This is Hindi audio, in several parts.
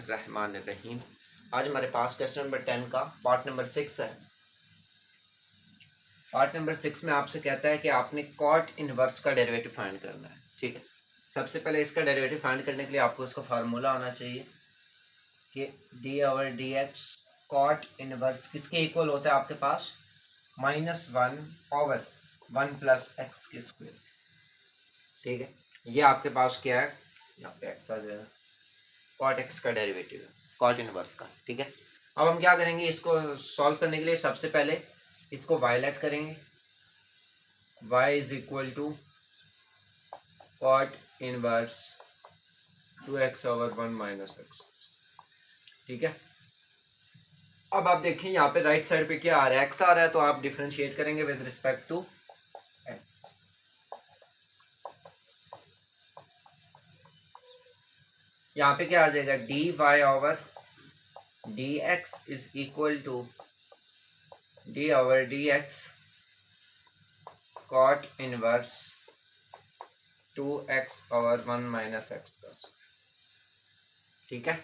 बिस्मिल्लाहिर्रहमानिर्रहीम। आज हमारे पास क्वेश्चन नंबर 10 का पार्ट नंबर 6 है। पार्ट नंबर 6 में आपसे कहता है कि आपने कॉट इनवर्स का डेरिवेटिव फाइंड करना है। ठीक है, सबसे पहले इसका डेरिवेटिव फाइंड करने के लिए आपको इसका फार्मूला आना चाहिए कि d over d x cot inverse किसके इक्वल होता है आपके पास, -1 ओवर 1 प्लस एक्स के स्क्वायर। ठीक है, ये आपके पास क्या है, यहाँ पे एक्स आ जाएगा, कॉट एक्स का डेरिवेटिव है, कॉट इनवर्स का। ठीक है, अब हम क्या करेंगे, इसको सॉल्व करने के लिए सबसे पहले इसको y लेट करेंगे, y is equal to cot inverse 2x over 1 minus x. ठीक है, अब आप देखें यहाँ पे राइट साइड पे क्या आ रहा है, x आ रहा है, तो आप डिफरेंशिएट करेंगे विद रिस्पेक्ट टू x। यहाँ पे क्या आ जाएगा, dy ओवर dx is equal to d over dx cot inverse 2x over 1 minus x का। ठीक है,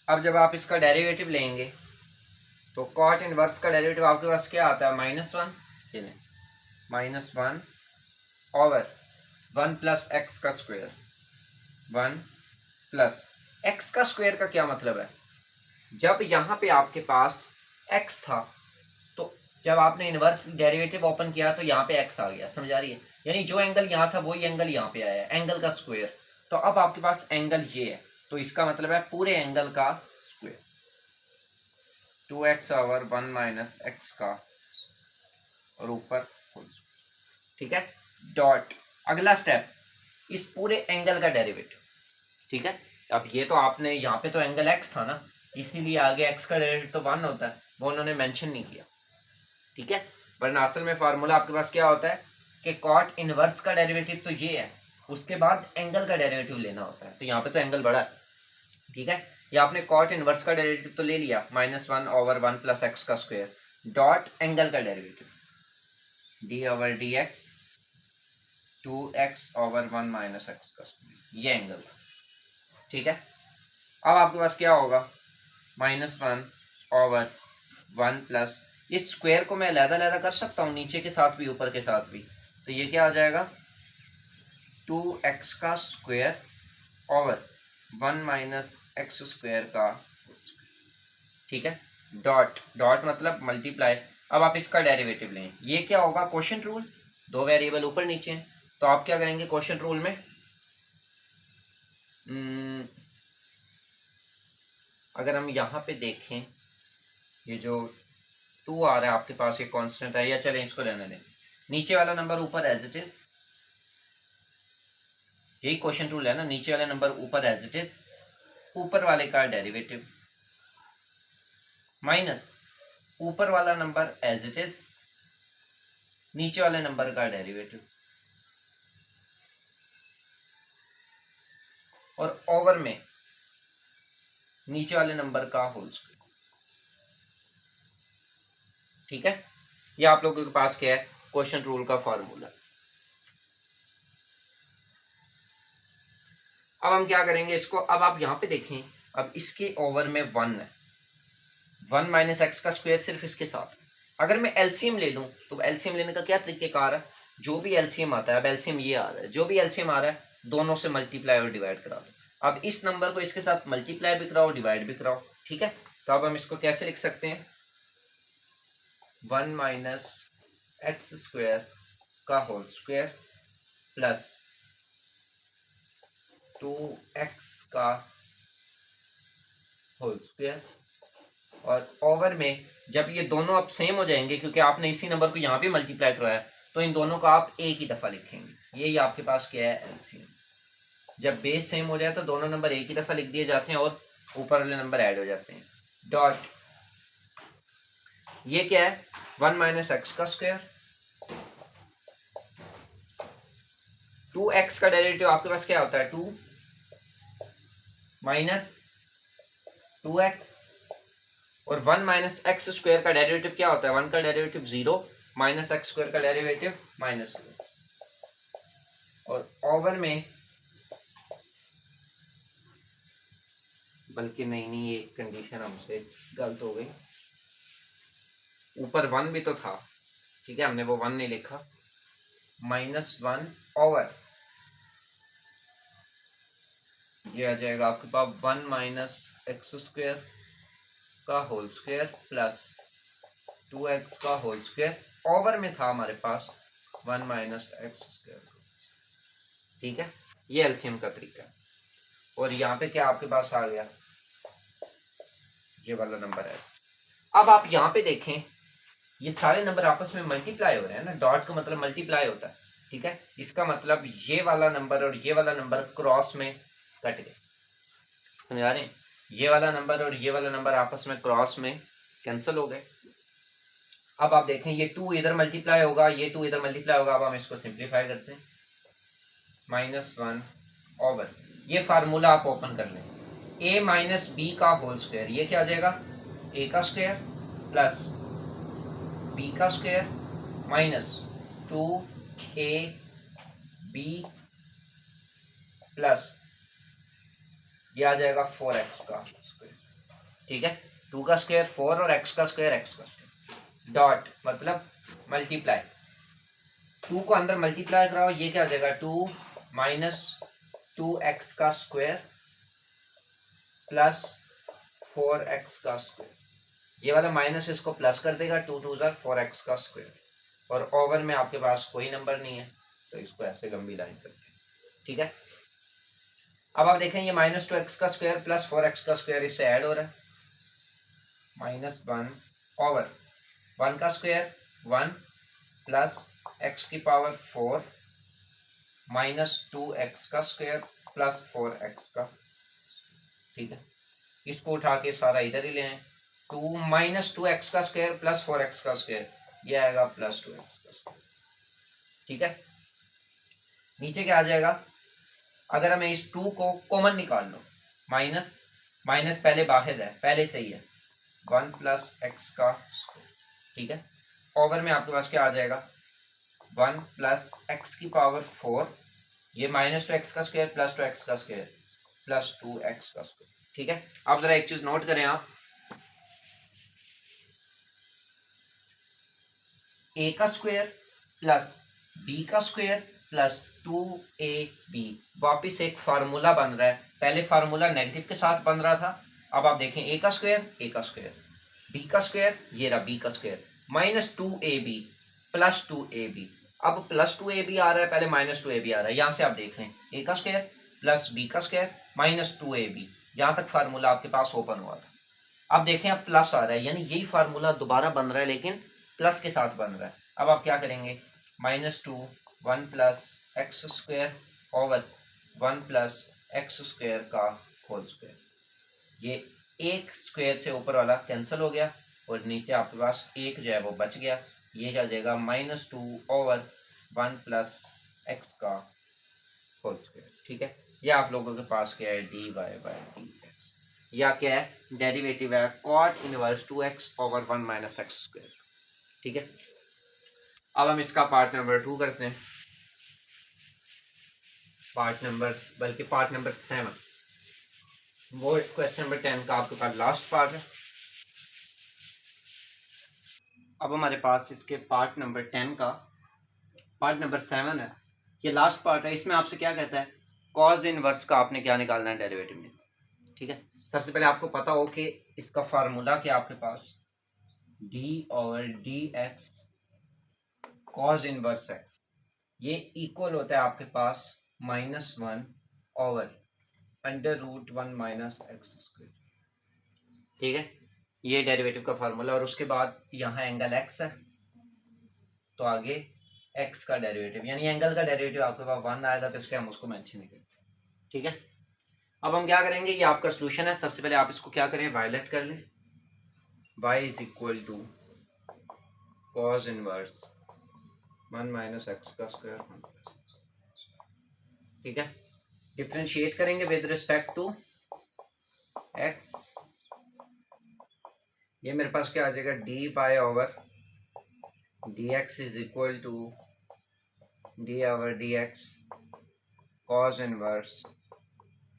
अब जब आप इसका डेरिवेटिव लेंगे तो कॉट इनवर्स का डेरिवेटिव आपके पास क्या आता है, -1, ये लें -1 ओवर 1 प्लस एक्स का स्क्वायर। 1 प्लस एक्स का स्क्वायर का क्या मतलब है, जब यहाँ पे आपके पास x था तो जब आपने इनवर्स डेरिवेटिव ओपन किया तो यहाँ पे x आ गया, समझ आ रही है, यानी जो एंगल यहाँ था वही एंगल यहाँ पे आया है, एंगल का स्क्वायर। तो अब आपके पास एंगल ये है, तो इसका मतलब है पूरे एंगल का square, 2x over 1 minus x का और ऊपर। ठीक है, डॉट अगला स्टेप, इस पूरे एंगल का डेरिवेटिव। ठीक है, अब ये तो आपने यहाँ पे तो एंगल x था ना, इसीलिए आगे x का डेरिवेटिव तो 1 होता है, वो उन्होंने मेंशन नहीं किया। ठीक है, वरना असल में फार्मूला आपके पास क्या होता है कि कॉट इनवर्स का डेरिवेटिव तो ये है, उसके बाद एंगल का डेरिवेटिव लेना होता है, तो यहाँ पे तो एंगल बड़ा है। ठीक है, ये आपने कॉट इनवर्स का डेरिवेटिव तो ले लिया, -1 ओवर 1 प्लस एक्स का स्क्वायर, डॉट एंगल का derivative D over d x 2x over 1 minus x का स्क्वायर, ये एंगल। ठीक है, अब आपके पास क्या होगा, -1 ओवर 1 प्लस, इस स्क्वायर को मैं अलग-अलग कर सकता हूँ, नीचे के साथ भी ऊपर के साथ भी, तो ये क्या आ जाएगा 2x का square over 1 minus x square का। ठीक है, डॉट डॉट मतलब मल्टीप्लाई। अब आप इसका डेरिवेटिव लें, ये क्या होगा, क्वोशिएंट रूल, दो वेरिएबल ऊपर नीचे हैं, तो आप क्या करेंगे क्वोशिएंट रूल में, अगर हम यहाँ पे देखें, ये जो 2 आ रहा है आपके पास, ये कांस्टेंट है, या चलें इसको लेने दें, नीचे वाला नंबर ऊपर एज इट इज, यही क्वोशिएंट रूल है ना, नीचे वाला नंबर ऊपर एज इट इज, ऊपर वाले का डेरिवेटिव माइनस ऊपर वाला नंबर एज इट इज, नीचे वाले नंबर का डेरिवेटिव, और ओवर में नीचे वाले नंबर का होल स्क्वायर। ठीक है, ये आप लोगों के पास क्या है, क्वोशिएंट रूल का फॉर्मूला। अब हम क्या करेंगे इसको, अब आप यहाँ पे देखें, अब इसके ओवर में 1 है, 1 माइनस एक्स का स्क्वायर सिर्फ इसके साथ। अगर मैं एलसीएम ले लूं तो एलसीएम लेने का क्या तरीकेकार है, जो भी एलसीएम आता है, अब एलसीएम ये आ रहा है, जो भी एलसीएम आ रहा है दोनों से मल्टीप्लाई और डिवाइड करा दो। अब इस नंबर को इसके साथ मल्टीप्लाई भी कराओ, डिवाइड भी कराओ। ठीक है, तो अब हम इसको कैसे लिख सकते हैं, 1 माइनस एक्स स्क्वायर का होल स्क्वायर प्लस 2x का होल स्क्वायर, और ओवर में जब ये दोनों अब सेम हो जाएंगे, क्योंकि आपने इसी नंबर को यहाँ भी मल्टीप्लाई करवाया, तो इन दोनों का आप एक ही दफा लिखेंगे। यही आपके पास क्या है, एलसीएम। जब बेस सेम हो जाए तो दोनों नंबर एक ही दफा लिख दिए जाते हैं और ऊपर वाले नंबर ऐड हो जाते हैं। डॉट ये क्या है, 1 माइनस एक्स का स्क्वायर, 2x का डेरिवेटिव आपके पास क्या होता है, 2 माइनस 2x, और 1 माइनस एक्स स्क्वायर का डेरिवेटिव क्या होता है, 1 का डेरिवेटिव 0, माइनस एक्स स्क्वायर का डेरिवेटिव -2x। और ओवर में, बल्कि नहीं ये कंडीशन हमसे गलत हो गई, ऊपर 1 भी तो था, ठीक है, हमने वो 1 नहीं लिखा, -1 ओवर, ये आ जाएगा आपके पास 1 माइनस एक्स स्क्वायर का होल स्क्वायर प्लस 2x का होल स्क्वायर, ओवर में था हमारे पास 1 माइनस एक्स स्क्वायर, ठीक है, ये एलसीएम का तरीका है। और यहाँ पे क्या आपके पास आ गया, ये वाला नंबर है। अब आप यहाँ पे देखें, ये सारे नंबर आपस में मल्टीप्लाई हो रहे हैं ना, डॉट का मतलब मल्टीप्लाई होता है, ठीक है, इसका मतलब ये वाला नंबर और ये वाला नंबर क्रॉस में कट गए, समझ आ रहे हैं, ये वाला नंबर और ये वाला नंबर आपस में क्रॉस में कैंसिल हो गए। अब आप देखें, ये 2 इधर मल्टीप्लाई होगा, ये 2 इधर मल्टीप्लाई होगा, अब हम इसको सिंप्लीफाई करते हैं, -1 ओवर, ये फार्मूला आप ओपन कर लें, a माइनस बी का होल स्क्वायर, ये क्या आ जाएगा, a का स्क्वायर प्लस b का स्क्वायर माइनस 2ab प्लस ये आ जाएगा 4x का स्क्वायर, ठीक है, 2 का स्क्वायर 4 और x का स्क्वायर x का स्क्वायर, डॉट मतलब मल्टीप्लाई, 2 को अंदर मल्टीप्लाई कराओ, ये क्या आ जाएगा 2 माइनस 2x का स्क्वायर प्लस 4x का स्क्वायर, ये वाला माइनस इसको प्लस कर देगा, 2 2 4x का स्क्वायर, और ओवर में आपके पास कोई नंबर नहीं है, तो इसको ऐसे लंबी लाइन करते हैं, ठीक है। अब आप देखें, ये -2x का स्क्वायर प्लस 4x का स्क्वायर इससे ऐड हो रहा है, -1 ओवर 1 का स्क्वायर 1 प्लस x की पावर 4 माइनस 2x का स्क्वायर प्लस 4x का, ठीक है, इसको उठा के सारा इधर ही ले आए, 2 माइनस 2x का स्क्वायर प्लस 4x का स्क्वायर, ये आएगा प्लस 2x का स्क्वायर, ठीक है। नीचे क्या आ जाएगा, अगर हमें इस 2 को कॉमन निकाल लो, माइनस माइनस पहले बाहर है, पहले से ही है, 1 प्लस एक्स का स्क्वायर, ठीक है, ओवर में आपके पास क्या आ जाएगा 1 प्लस एक्स की पावर 4, ये -2x का स्क्वायर प्लस 2x का स्क्वायर प्लस 2x का स्क्वायर, ठीक है। अब जरा एक चीज नोट करें आप, a का स्क्वायर प्लस b का स्क्वायर प्लस 2ab, वापिस एक फार्मूला बन रहा है, पहले फार्मूला नेगेटिव के साथ बन रहा था, अब आप देखें a का स्क्वायर b का स्क्वायर, ये रहा b का स्क्वायर -2ab प्लस 2ab, अब प्लस 2ab आ रहा है, पहले -2ab आ रहा है, यहां से आप देख लें a का स्क्वायर प्लस b का स्क्वायर -2ab, यहां तक फार्मूला आपके पास ओपन हुआ था। अब देखें, अब प्लस आ रहा है, यानी यही फार्मूला दोबारा बन रहा है, लेकिन प्लस के साथ बन रहा है। अब आप क्या करेंगे, -2 1 plus x square over 1 plus x square का होल स्क्वायर, ये एक स्क्वायर से ऊपर वाला कैंसिल हो गया और नीचे आपके पास एक जो है वो बच गया, ये क्या जाएगा -2 ओवर 1 प्लस एक्स का होल स्क्वायर, ठीक है। ये आप लोगों के पास क्या है, dy बाई dx, या क्या है डेरिवेटिव है cot inverse 2x over 1 minus x square, ठीक है। अब हम इसका पार्ट नंबर 2 करते हैं, पार्ट नंबर 7, वो क्वेश्चन नंबर 10 का आपके पास लास्ट पार्ट है। अब हमारे पास इसके पार्ट नंबर 10 का पार्ट नंबर 7 है, ये लास्ट पार्ट है, इसमें आपसे क्या कहता है, कॉज इनवर्स का आपने क्या निकालना है डेरिवेटिव में, ठीक है। सबसे पहले आपको पता हो कि इसका फार्मूला क्या आपके पास, d over d x cos inverse x, ये इक्वल होता है आपके पास -1 ओवर √1 माइनस एक्स स्क्वायर, ठीक है, ये डेरिवेटिव का फार्मूला, और उसके बाद यहाँ एंगल x है, तो आगे x का डेरिवेटिव, यानी एंगल का डेरिवेटिव आपके पास 1 आएगा, तो इसलिए हम उसको मेंशन नहीं करते, ठीक है। अब हम क्या करेंगे, ये आपका सोल्यूशन है, सबसे पहले आप इसको क्या करें, वायलेट कर लें, y is equal to cos inverse 1 minus x का स्क्वायर 1 प्लस एक्स, ठीक है। डिफरेंशिएट करेंगे विद रिस्पेक्ट टू x, ये मेरे पास क्या आ जाएगा, d by over d x is equal to d over d x cos inverse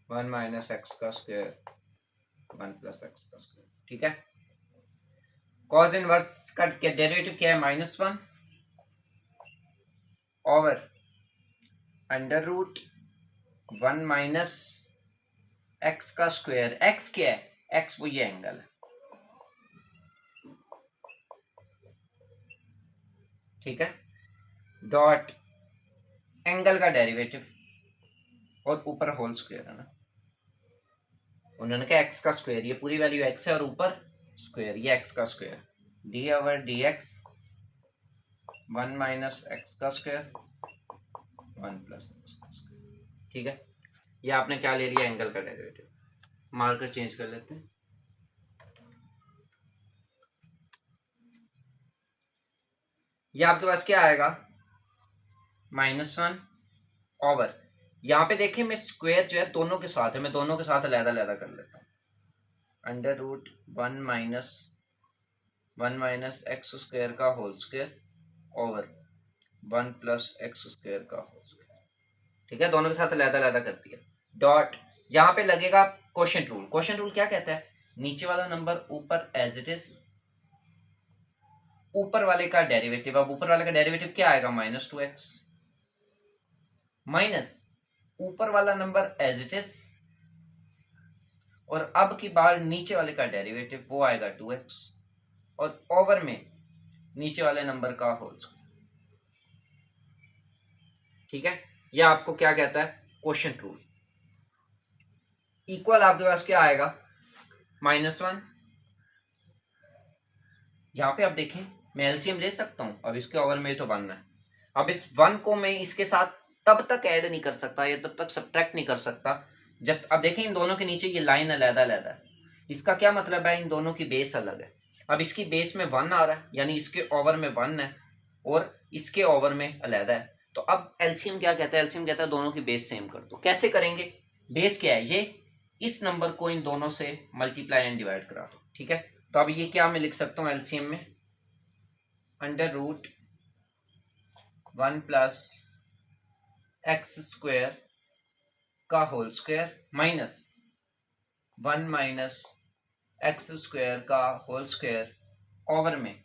1 minus x का स्क्वायर 1 प्लस एक्स का स्क्वायर। ठीक है, कॉस इनवर्स का डेरिवेटिव क्या है? -1 over under root 1 minus x का स्क्वायर। एक्स क्या है? एक्स वो ये एंगल है। ठीक है, डॉट एंगल का डेरिवेटिव और ऊपर होल स्क्वायर है ना, उन्होंने कहा एक्स का स्क्वायर, ये पूरी वैल्यू एक्स है और ऊपर स्क्वायर, ये एक्स का square, D over d x 1 minus x का स्क्वायर 1 प्लस एक्स का स्क्वायर। ठीक है, ये आपने क्या ले लिया? एंगल का डेरिवेटिव। मार्कर चेंज कर लेते हैं। ये आपके पास क्या आएगा? -1 ओवर, यहां पे देखिए मैं स्क्वायर जो है दोनों के साथ है, मैं दोनों के साथ अलग अलग कर लेता हूं। Under root 1 minus x square का whole square over 1 plus x square का होल स्क्वायर। ठीक है, दोनों के साथ अलग अलग कर दिया। डॉट यहां पे लगेगा क्वोशिएंट रूल। क्वोशिएंट रूल क्या कहता है? नीचे वाला नंबर ऊपर एज इट इज, ऊपर वाले का डेरिवेटिव। अब ऊपर वाले का डेरिवेटिव क्या आएगा? -2x माइनस ऊपर वाला नंबर एज इट इज, और अब की बार नीचे वाले का डेरिवेटिव वो आएगा 2x, और ओवर में नीचे वाले नंबर का होल स्क्वायर। ठीक है, यह आपको क्या कहता है? Quotient rule. इक्वल आपके पास क्या आएगा? -1। यहां पे आप देखें मैं एलसीएम ले सकता हूं, अब इसके ओवर में तो 1 है। अब इस 1 को मैं इसके साथ तब तक ऐड नहीं कर सकता या तब तक सब्ट्रैक्ट नहीं कर सकता जब, अब देखें इन दोनों के नीचे ये लाइन अलग-अलग है। इसका क्या मतलब है? इन दोनों की बेस अलग है। अब इसकी बेस में 1 आ रहा है, यानी इसके ओवर में 1 है और इसके ओवर में अलग है। तो अब एलसीएम क्या कहता है? एलसीएम कहता है दोनों की बेस सेम कर दो। कैसे करेंगे? बेस क्या है? ये इस नंबर को इन दोनों से मल्टीप्लाई एंड डिवाइड करा दो। ठीक है, तो अब ये क्या मैं लिख सकता हूं एलसीएम में? Under root 1 plus x square का whole square minus 1 minus x square का होल स्क्वायर ओवर में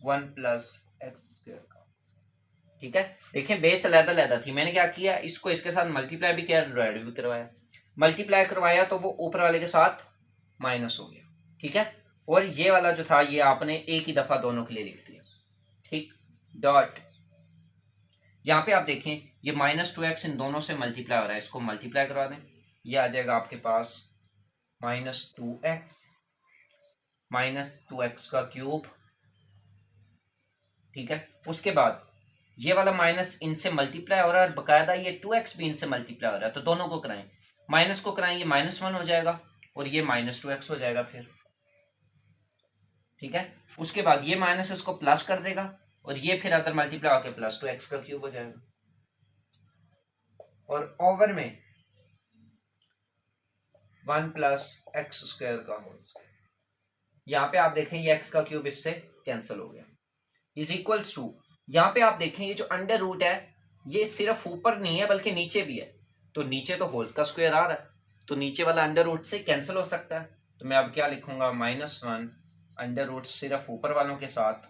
1 प्लस एक्स स्क्वायर का। ठीक है, देखें बेस अलग-अलग थी, मैंने क्या किया? इसको इसके साथ मल्टीप्लाई भी किया, डिवाइड भी करवाया। मल्टीप्लाई करवाया तो वो ऊपर वाले के साथ माइनस हो गया। ठीक है, और ये वाला जो था ये आपने एक ही दफा दोनों के लिए लिख दिया। ठीक, डॉट यहां पे आप देखें ये -2x इन दोनों से मल्टीप्लाई हो रहा है, इसको मल्टीप्लाई करवा दें, ये आ जाएगा आपके पास -2x का क्यूब। ठीक है, उसके बाद ये वाला माइनस इनसे मल्टीप्लाई हो रहा है और बकायदा ये 2x भी इनसे मल्टीप्लाई हो रहा है, तो दोनों को कराएं, माइनस को कराएं, ये -1 हो जाएगा और ये -2x हो जाएगा फिर। ठीक है, उसके बाद ये माइनस इसको प्लस कर देगा और ये फिर अगर मल्टीप्लाई होकर +2x का क्यूब हो जाएगा, और ओवर में 1 प्लस एक्स स्क्वायर का होल स्क्वायर। यहां पे आप देखें ये x का क्यूब इससे कैंसिल हो गया, इज इक्वल्स टू, यहां पे आप देखें ये जो अंडर रूट है ये सिर्फ ऊपर नहीं है बल्कि नीचे भी है, तो नीचे तो होल का स्क्वायर आ रहा है, तो नीचे वाला अंडर रूट से कैंसिल हो सकता है। तो मैं अब क्या लिखूंगा? -1 अंडर रूट सिर्फ ऊपर वालों के साथ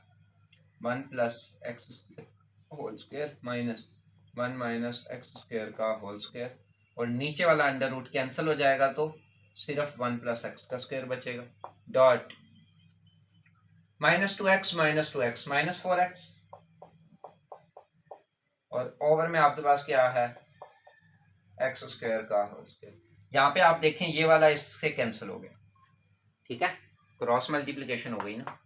1 plus x whole square minus 1 minus x square का होल स्क्वायर, और नीचे वाला अंडर रूट कैंसिल हो जाएगा तो सिर्फ 1 प्लस एक्स का स्क्वायर बचेगा। डॉट -2x -4x, और ओवर में आपके पास क्या है? एक्स स्क्वायर का होल स्क्वायर। यहाँ पे आप देखें ये वाला इससे कैंसिल हो गया। ठीक है, क्रॉस मल्टीप्लिकेशन हो गई ना।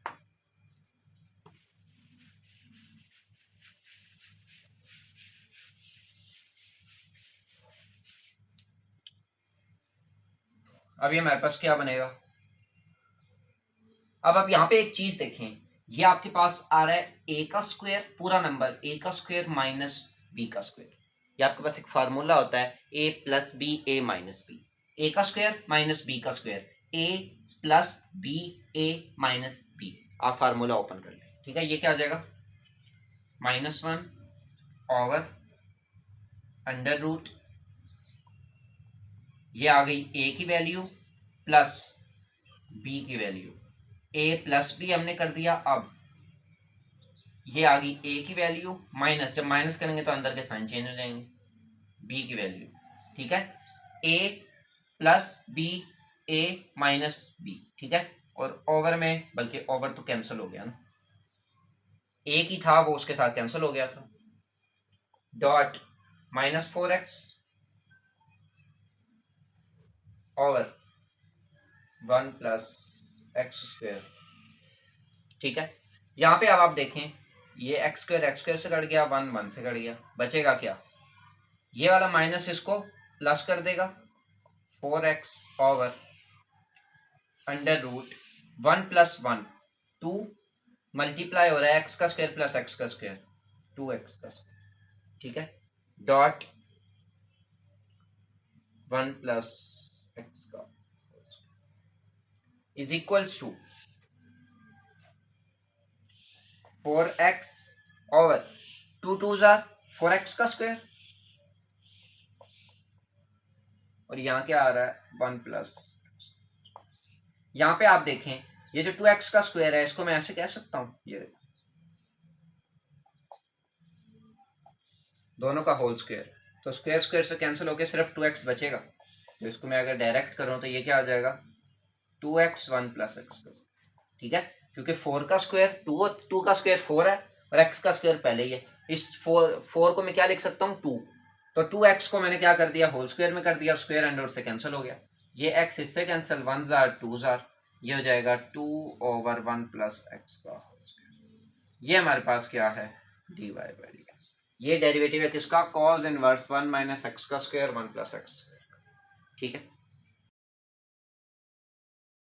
अब ये हमारे पास क्या बनेगा? अब आप यहाँ पे एक चीज देखें, ये आपके पास आ रहा है a का स्क्वायर, पूरा नंबर a का स्क्वायर माइनस b का स्क्वायर। ये आपके पास एक फार्मूला होता है a plus b a minus b, a का स्क्वायर माइनस b का square, a plus b a minus b. आप फार्मूला ओपन कर लें। ठीक है, ये क्या आ जाएगा? -1 ओवर अंडर रूट, ये आ गई a की वैल्यू प्लस b की वैल्यू, a प्लस b हमने कर दिया। अब ये आ गई a की वैल्यू माइनस, जब माइनस करेंगे तो अंदर के साइन चेंज हो जाएंगे, b की वैल्यू, ठीक है, a plus b, a minus b, ठीक है, और ओवर में, बल्कि ओवर तो कैंसिल हो गया ना, एक ही था वो उसके साथ कैंसिल हो गया था, dot -4x over 1 plus x square, ठीक है। यहां पे अब आप देखें, ये एक्स स्क्वेयर से कट गया, 1 1 से कट गया, बचेगा क्या, ये वाला माइनस इसको प्लस कर देगा, 4x over under root 1 plus 1 2, multiply हो रहा है एक्स का स्क्वायर प्लस एक्स का स्क्वायर, 2x का स्क्वायर, ठीक है, डॉट 1 प्लस एक्स का is equals to 4x over 2 2 4x का स्क्वायर, और यहाँ क्या आ रहा है 1 प्लस, यहाँ पे आप देखें ये जो 2x का स्क्वायर है इसको मैं ऐसे कह सकता हूँ, ये दोनों का होल स्क्वायर, तो स्क्वायर स्क्वायर से कैंसिल होकर सिर्फ 2x बचेगा, तो इसको मैं अगर डायरेक्ट करूँ तो ये क्या आ जाएगा 2x 1 प्लस एक्स, ठीक है, क्योंकि 4 का स्क्वायर 2 का स्क्वायर 4 है और x का स्क्वायर पहले ही है, इस 4 को मैं क्या लिख सकता हूँ 2, तो 2x को मैंने क्या कर दिया होल स्क्वायर में कर दिया, स्क्वायर अंडर से कैंसिल हो गया, ये x इससे कैंसिल, 1 जार 2 जार, ये हो जाएगा 2 ओवर 1 प्लस एक्स का होल स्क्वायर, ये हमारे पास क्या है dy बाई dx, ये डेरिवेटिव है किसका, cos इनवर्स 1 माइनस एक्स का स्क्वायर 1 प्लस एक्स, ठीक है।